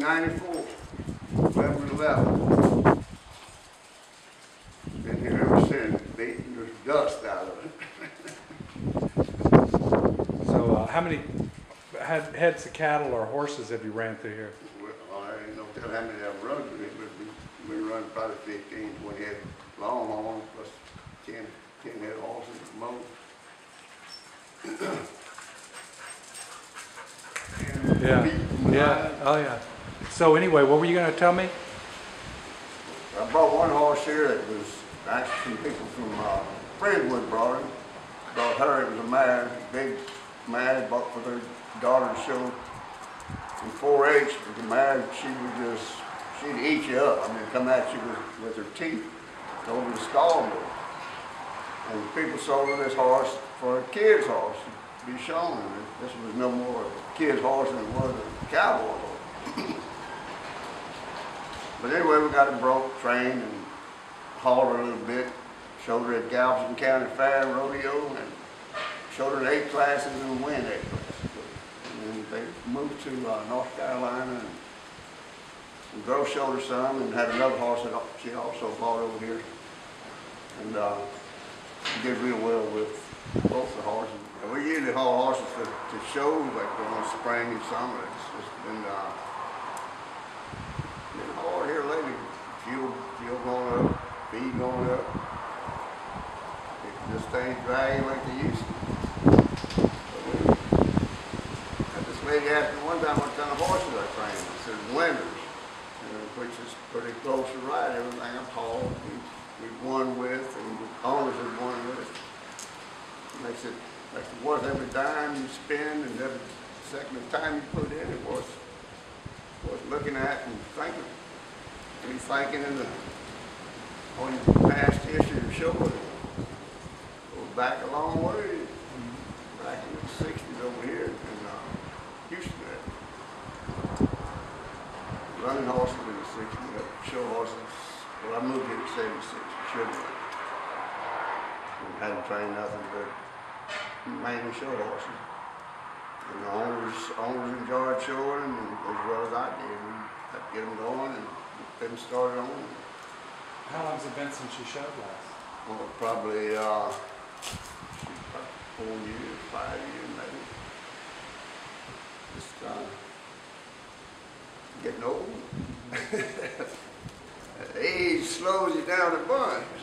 1994, November 11th. Been here ever since, beating the dust out of it. So how many heads of cattle or horses have you ran through here? Well, I ain't no tell how many I've run through it, but we run probably 15, 20 head longhorns, plus 10 head horses at most. Yeah. Oh yeah. So anyway, what were you going to tell me? I brought one horse here that was actually some people from Friendswood brought him. Brought her, it was a mare, big mare, bought for their daughter's show. In 4-H, the mare, she'd eat you up. I mean, come at you with her teeth over the stall door. And people sold her this horse for a kid's horse to be shown. This was no more a kid's horse than it was a cowboy horse. But anyway, we got it broke, trained, and hauled her a little bit. Showed her at Galveston County Fair Rodeo, and showed her 8 classes and won 8 classes. And then they moved to North Carolina, and the girl showed her some, and had another horse that she also bought over here. And did real well with both the horses. And we usually haul horses to shows like during spring and summer. It's just been hard here lately. Fuel going up, feed going up. This thing's dragging like they used to. This lady asked me one time what kind of horses I train. I said blenders, which is pretty close to right. Everything I've hauled, we've won with, and the owners have won with. Makes it worth every dime you spend and every second of time you put in. It was looking at and thinking. Be thinking on your past history and show it. Goes back a long way. Back in the 60s over here in Houston. Running horses in the 60s, show horses. Well, I moved here in 76, shouldn't have. Hadn't trained nothing but mainly show horses. And the owners enjoyed showing them as well as I did. We had to get them going and get them started on them. How long has it been since you showed last? Well, probably 4 years, 5 years maybe. Just getting old. Age slows you down a bunch.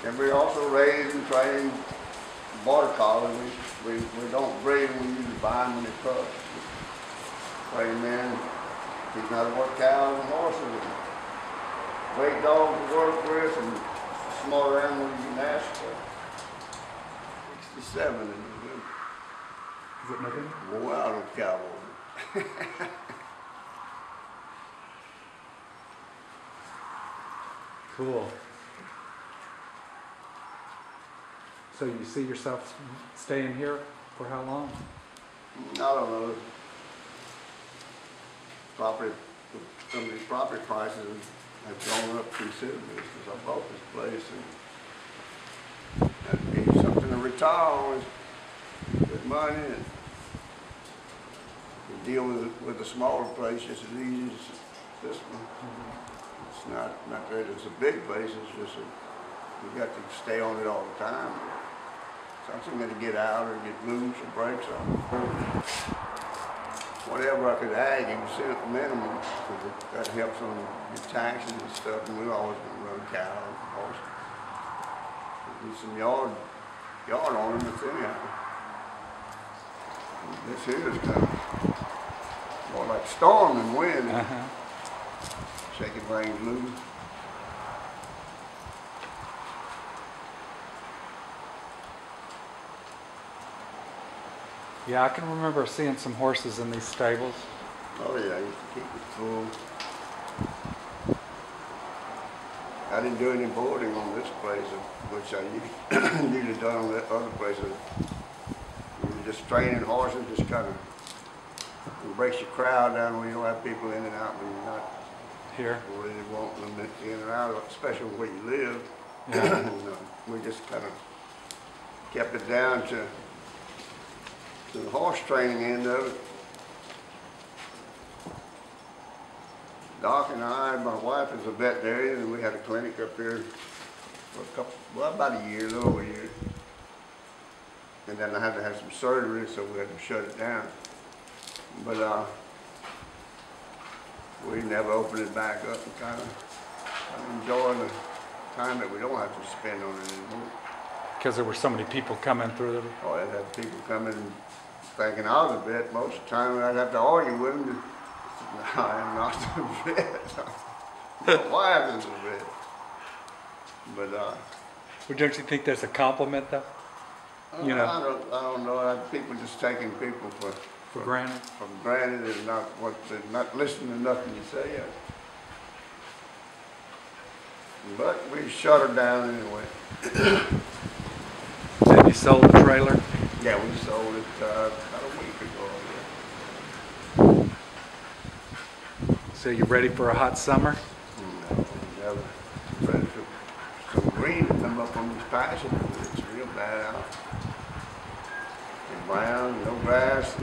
And we also raise and train border collies. We don't breed them, we usually buy them when they pup. Train them in, teach them how to work cows and horses. And great dogs to work with, and smaller animals you can ask for. 67 in November. Is it November? Wore out on Cowboy. Cool. So you see yourself staying here for how long? I don't know. Some of these property prices have gone up considerably since I bought this place, and that'd be something to retire on. Good money, and to deal with a smaller place just as easy as this one. It's not that it's a big place. It's just you got to stay on it all the time. Something to get out or get loose or break something. Whatever I could ag, you can minimum, because that helps on your taxes and stuff. And we always want to run cows and horses. Do some yard ornaments anyhow. And this here is kind of more like storm and wind. Shaking things loose. Yeah, I can remember seeing some horses in these stables. Oh yeah, I used to keep it full. I didn't do any boarding on this place, which I usually done on that other places. You were just training horses, just kind of breaks your crowd down when you don't have people in and out when you're not here. Really want them in and out, especially where you live. Yeah. And, we just kind of kept it down to the horse training end of it. Doc and I, my wife is a veterinarian, and we had a clinic up here for about a year, a little over a year. And then I had to have some surgery, so we had to shut it down. But we never opened it back up, and kind of enjoying the time that we don't have to spend on it anymore. Because there were so many people coming through the... Oh, I'd have people coming thinking I was a vet. Most of the time I'd have to argue with them. No, I am not a vet. My wife is a vet. But Well, don't you think that's a compliment, though? You know, I don't know. People just taking people for granted. For granted and not listening to nothing you say. But we shut her down anyway. Then you sold the trailer? Yeah, we sold it about a week ago. Yeah. So you ready for a hot summer? No, never. Ready for some green to come up on this pasture. It's real bad out. And brown, no grass.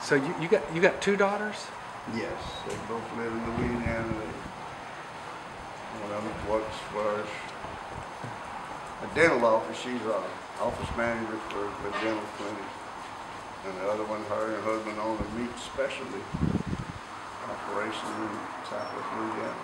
So you got two daughters? Yes, they both live in Louisiana. One of them works for a dental office. She's an office manager for the dental clinic. And the other one, her and her husband own a meat specialty operation in Southwest Louisiana.